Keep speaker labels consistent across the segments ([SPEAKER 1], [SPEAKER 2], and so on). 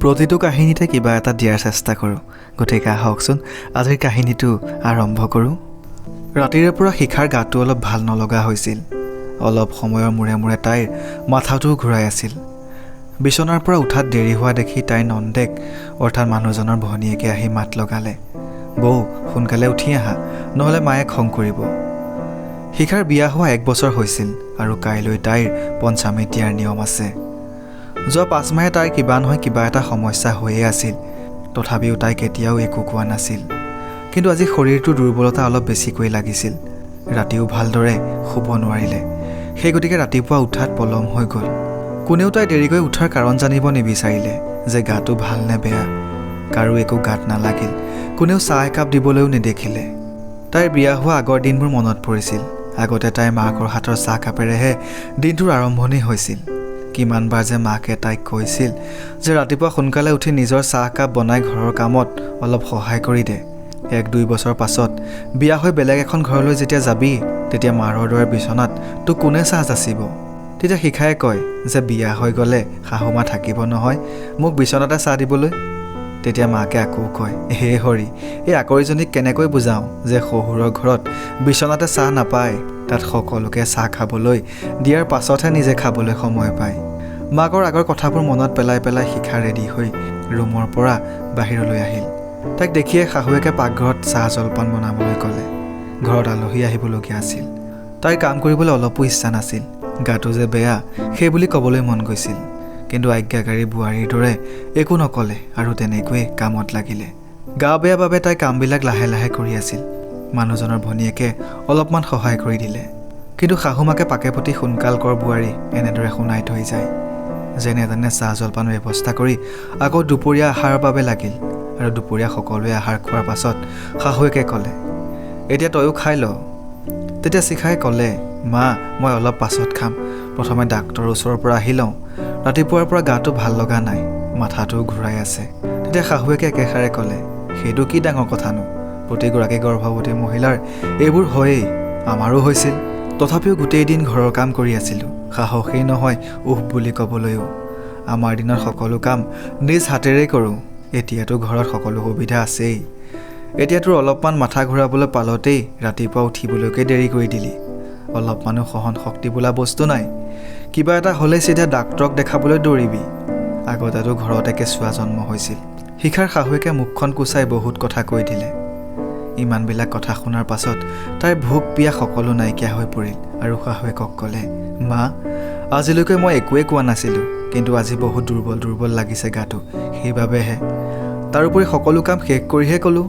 [SPEAKER 1] প্ৰতিটো কাহিনীতে কিবা এটা দিয়াৰ চেষ্টা কৰোঁ। গতিকে আহকচোন আজিৰ কাহিনীটো আৰম্ভ কৰোঁ। ৰাতিৰে পৰা শিখাৰ গাটো অলপ ভাল নলগা হৈছিল। অলপ সময়ৰ মূৰে মূৰে তাইৰ মাথাটোও ঘূৰাই আছিল। বিচনাৰ পৰা উঠাত দেৰি হোৱা দেখি তাইৰ নন্দেক অৰ্থাৎ মানুহজনৰ ভনীয়েকে আহি মাত লগালে, বৌ সোনকালে উঠি আহা, নহ'লে মায়ে খং কৰিব। শিখাৰ বিয়া হোৱা 1 বছৰ হৈছিল আৰু কাইলৈ তাইৰ পঞ্চামৃত দিয়াৰ নিয়ম আছে। যোৱা 5 মাহে তাইৰ কিবা নহয় কিবা এটা সমস্যা হৈয়ে আছিল। তথাপিও তাই কেতিয়াও একো কোৱা নাছিল। কিন্তু আজি শৰীৰটোৰ দুৰ্বলতা অলপ বেছিকৈ লাগিছিল। ৰাতিও ভালদৰে শুব নোৱাৰিলে। সেই গতিকে ৰাতিপুৱা উঠাত পলম হৈ গ'ল। কোনেও তাই দেৰিকৈ উঠাৰ কাৰণ জানিব নিবিচাৰিলে যে গাটো ভাল নে বেয়া। কাৰো একো গাত নালাগিল। কোনেও চাহ একাপ দিবলৈও নেদেখিলে। তাইৰ বিয়া হোৱা আগৰ দিনবোৰ মনত পৰিছিল। আগতে তাইৰ মাকৰ হাতৰ চাহকাপেৰেহে দিনটোৰ আৰম্ভণি হৈছিল। কিমানবাৰ যে মাকে তাইক কৈছিল যে ৰাতিপুৱা সোনকালে উঠি নিজৰ চাহকাপ বনাই ঘৰৰ কামত অলপ সহায় কৰি দে। 1-2 বছৰ পাছত বিয়া হৈ বেলেগ এখন ঘৰলৈ যেতিয়া যাবি, তেতিয়া মাৰৰ দৰে বিচনাত তোক কোনে চাহ যাচিব? তেতিয়া শিখাই কয় যে বিয়া হৈ গ'লে শাহুমা থাকিব নহয় মোক বিচনাতে চাহ দিবলৈ। তেতিয়া মাকে আকৌ কয়, হে হৰি, এই আকৰিজনীক কেনেকৈ বুজাওঁ যে শহুৰৰ ঘৰত বিচনাতে চাহ নাপায়, তাত সকলোকে চাহ খাবলৈ দিয়াৰ পাছতহে নিজে খাবলৈ সময় পায়। মাকৰ আগৰ কথাবোৰ মনত পেলাই পেলাই শিখা ৰেডি হৈ ৰুমৰ পৰা বাহিৰলৈ আহিল। তাইক দেখিয়ে শাহুৱেকে পাকঘৰত চাহ জলপান বনাবলৈ ক'লে। ঘৰত আলহী আহিবলগীয়া আছিল। তাইৰ কাম কৰিবলৈ অলপো ইচ্ছা নাছিল। গাটো যে বেয়া সেই বুলি ক'বলৈ মন গৈছিল। কিন্তু আজ্ঞাকাৰী বোৱাৰীৰ দৰে একো নক'লে আৰু তেনেকৈয়ে কামত লাগিলে। গা বেয়া বাবে তাই কামবিলাক লাহে লাহে কৰি আছিল। মানুহজনৰ ভনীয়েকে অলপমান সহায় কৰি দিলে। কিন্তু শাহুমাকে পাকেপতি সোনকাল কৰ বোৱাৰী এনেদৰে শুনাই থৈ যায়। যেনে তেনে চাহ জলপানৰ ব্যৱস্থা কৰি আকৌ দুপৰীয়া আহাৰৰ বাবে লাগিল। আৰু দুপৰীয়া সকলোৱে আহাৰ খোৱাৰ পাছত শাহুৱেকে ক'লে, এতিয়া তয়ো খাই ল। তেতিয়া শিখাই ক'লে, মা মই অলপ পাছত খাম, প্ৰথমে ডাক্তৰৰ ওচৰৰ পৰা আহি লওঁ। ৰাতিপুৱাৰ পৰা গাটো ভাল লগা নাই, মাথাটোও ঘূৰাই আছে। তেতিয়া শাহুৱেকে একেষাৰে ক'লে, সেইটো কি ডাঙৰ কথানো, প্ৰতিগৰাকী গৰ্ভৱতী মহিলাৰ এইবোৰ হয়েই, আমাৰো হৈছিল। তথাপিও গোটেই দিন ঘৰৰ কাম কৰি আছিলোঁ, সাহসেই নহয় উহ বুলি ক'বলৈও। আমাৰ দিনত সকলো কাম নিজ হাতেৰেই কৰোঁ। এতিয়াতো ঘৰত সকলো সুবিধা আছেই। এতিয়া তোৰ অলপমান মাথা ঘূৰাবলৈ পালতেই ৰাতিপুৱা উঠিবলৈকে দেৰি কৰি দিলি। অলপমানো সহন শক্তি বোলা বস্তু নাই। কিবা এটা হ'লে চিধা ডাক্তৰক দেখাবলৈ দৌৰিবি। আগতেতো ঘৰতে কেঁচুৱা জন্ম হৈছিল। শিখাৰ শাহুৱেকে মুখখন কুচাই বহুত কথা কৈ দিলে। ইমানবিলাক কথা শুনাৰ পাছত তাইৰ ভোক পিয়া সকলো নাইকিয়া হৈ পৰিল আৰু শাহুৱেকক ক'লে, মা আজিলৈকে মই একোৱেই কোৱা নাছিলোঁ, কিন্তু আজি বহুত দুৰ্বল দুৰ্বল লাগিছে গাটো, সেইবাবেহে। তাৰোপৰি সকলো কাম শেষ কৰিহে ক'লোঁ।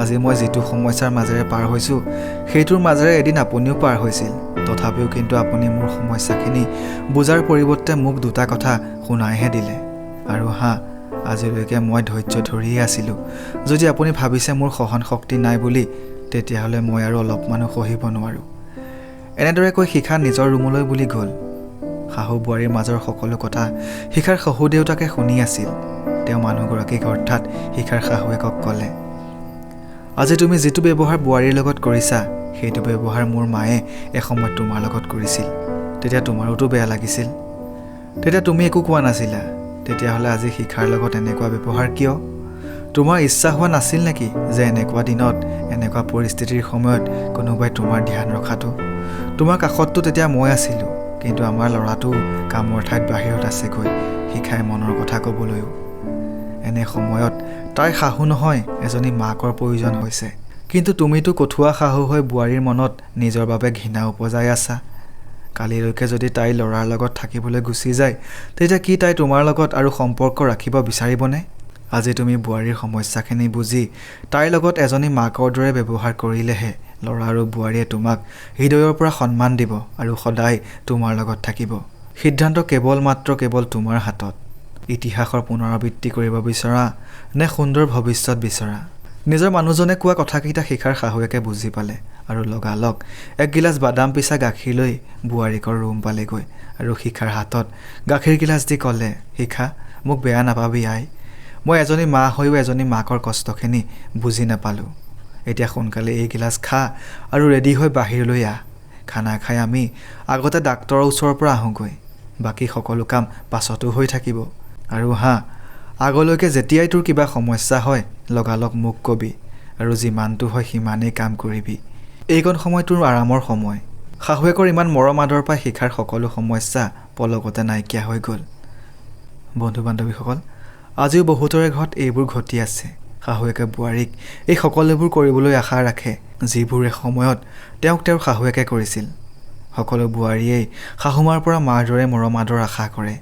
[SPEAKER 1] আজি মই যিটো সমস্যাৰ মাজেৰে পাৰ হৈছোঁ, সেইটোৰ মাজেৰে এদিন আপুনিও পাৰ হৈছিল। তথাপিও কিন্তু আপুনি মোৰ সমস্যাখিনি বুজাৰ পৰিৱৰ্তে মোক 2টা কথা শুনাইহে দিলে। আৰু আজিলৈকে মই ধৈৰ্য ধৰিয়ে আছিলোঁ। যদি আপুনি ভাবিছে মোৰ সহন শক্তি নাই বুলি, তেতিয়াহ'লে মই আৰু অলপমানো সহিব নোৱাৰোঁ। এনেদৰে কৈ শিখা নিজৰ ৰুমলৈ বুলি গ'ল। শাহু বোৱাৰীৰ মাজৰ সকলো কথা শিখাৰ শহু দেউতাকে শুনি আছিল। তেওঁ মানুহগৰাকীক অৰ্থাৎ শিখাৰ শাহুৱেকক ক'লে, আজি তুমি যিটো ব্যৱহাৰ বোৱাৰীৰ লগত কৰিছা, সেইটো ব্যৱহাৰ মোৰ মায়ে এসময়ত তোমাৰ লগত কৰিছিল। তেতিয়া তোমাৰোতো বেয়া লাগিছিল। তেতিয়া তুমি একো কোৱা নাছিলা। তেতিয়াহ'লে আজি শিখাৰ লগত এনেকুৱা ব্যৱহাৰ কিয়? তোমাৰ ইচ্ছা হোৱা নাছিল নেকি যে এনেকুৱা দিনত এনেকুৱা পৰিস্থিতিৰ সময়ত কোনোবাই তোমাৰ ধ্যান ৰখাটো? তোমাৰ কাষততো তেতিয়া মই আছিলোঁ, কিন্তু আমাৰ ল'ৰাটো কামৰ ঠাইত বাহিৰত আছেগৈ, শিখাই মনৰ কথা ক'বলৈও। এনে সময়ত তাইৰ শাহু নহয় এজনী মাকৰ প্ৰয়োজন হৈছে। কিন্তু তুমিতো কঠুৱা শাহু হৈ বোৱাৰীৰ মনত নিজৰ বাবে ঘৃণা উপজাই আছা। কালিলৈকে যদি তাই ল'ৰাৰ লগত থাকিবলৈ গুচি যায়, তেতিয়া কি তাই তোমাৰ লগত আৰু সম্পৰ্ক ৰাখিব বিচাৰিবনে? আজি তুমি বোৱাৰীৰ সমস্যাখিনি বুজি তাইৰ লগত এজনী মাকৰ দৰে ব্যৱহাৰ কৰিলেহে ল'ৰা আৰু বোৱাৰীয়ে তোমাক হৃদয়ৰ পৰা সন্মান দিব আৰু সদায় তোমাৰ লগত থাকিব। সিদ্ধান্ত কেৱল তোমাৰ হাতত। ইতিহাসৰ পুনৰাবৃত্তি কৰিব বিচৰা নে সুন্দৰ ভৱিষ্যত বিচৰা? নিজৰ মানুহজনে কোৱা কথাকেইটা শিখাৰ শাহুৱেকে বুজি পালে আৰু লগালগ 1 গিলাচ বাদাম পিছা গাখীৰ লৈ বোৱাৰীকৰ ৰুম পালেগৈ আৰু শিখাৰ হাতত গাখীৰ গিলাচ দি ক'লে, শিখা মোক বেয়া নাপাবি আই। মই এজনী মা হৈও এজনী মাকৰ কষ্টখিনি বুজি নাপালোঁ। এতিয়া সোনকালে এই গিলাচ খা আৰু ৰেডি হৈ বাহিৰলৈ আহ। খানা খাই আমি আগতে ডাক্তৰৰ ওচৰৰ পৰা আহোঁগৈ। বাকী সকলো কাম পাছতো হৈ থাকিব। আৰু আগলৈকে যেতিয়াই তোৰ কিবা সমস্যা হয় লগালগ মোক কবি আৰু যিমানটো হয় সিমানেই কাম কৰিবি। এইকণ সময় তোৰ আৰামৰ সময়। শাহুৱেকৰ ইমান মৰম আদৰ পাই শিখাৰ সকলো সমস্যা পলকতে নাইকিয়া হৈ গ'ল। বন্ধু বান্ধৱীসকল, আজিও বহুতৰে ঘৰত এইবোৰ ঘটি আছে। শাহুৱেকে বোৱাৰীক এই সকলোবোৰ কৰিবলৈ আশা ৰাখে, যিবোৰ এসময়ত তেওঁক তেওঁৰ শাহুৱেকে কৰিছিল। সকলো বোৱাৰীয়েই শাহুমাৰ পৰা মাৰ দৰে মৰম আদৰ আশা কৰে।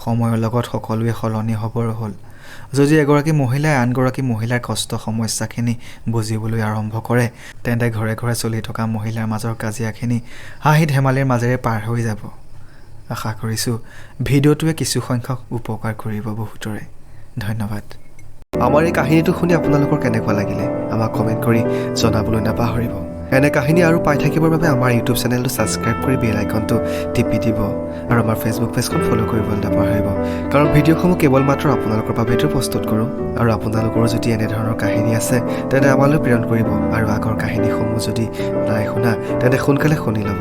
[SPEAKER 1] সময়ৰ লগত সকলোৱে সলনি হ'বৰ হ'ল। যদি এগৰাকী মহিলাই আনগৰাকী মহিলাৰ কষ্ট সমস্যাখিনি বুজিবলৈ আৰম্ভ কৰে, তেন্তে ঘৰে ঘৰে চলি থকা মহিলাৰ মাজৰ কাজিয়াখিনি হাঁহি ধেমালিৰ মাজেৰে পাৰ হৈ যাব। আশা কৰিছোঁ ভিডিঅ'টোৱে কিছুসংখ্যক উপকাৰ কৰিব বহুতৰে। ধন্যবাদ। আমাৰ এই কাহিনীটো শুনি আপোনালোকৰ কেনেকুৱা লাগিলে আমাক কমেণ্ট কৰি জনাবলৈ নাপাহৰিব। এনে কাহিনী আৰু পাই থাকিবৰ বাবে আমাৰ ইউটিউব চেনেলটো ছাবস্ক্ৰাইব কৰি বেল আইকনটো টিপি দিব আৰু আমাৰ ফেচবুক পেজখন ফ'ল' কৰিবলৈ নাপাহৰিব। কাৰণ ভিডিঅ'সমূহ কেৱল মাত্ৰ আপোনালোকৰ বাবেতো প্ৰস্তুত কৰোঁ। আৰু আপোনালোকৰো যদি এনেধৰণৰ কাহিনী আছে তেন্তে আমালৈ প্ৰেৰণ কৰিব। আৰু আগৰ কাহিনীসমূহ যদি নাই শুনা তেন্তে সোনকালে শুনি ল'ব।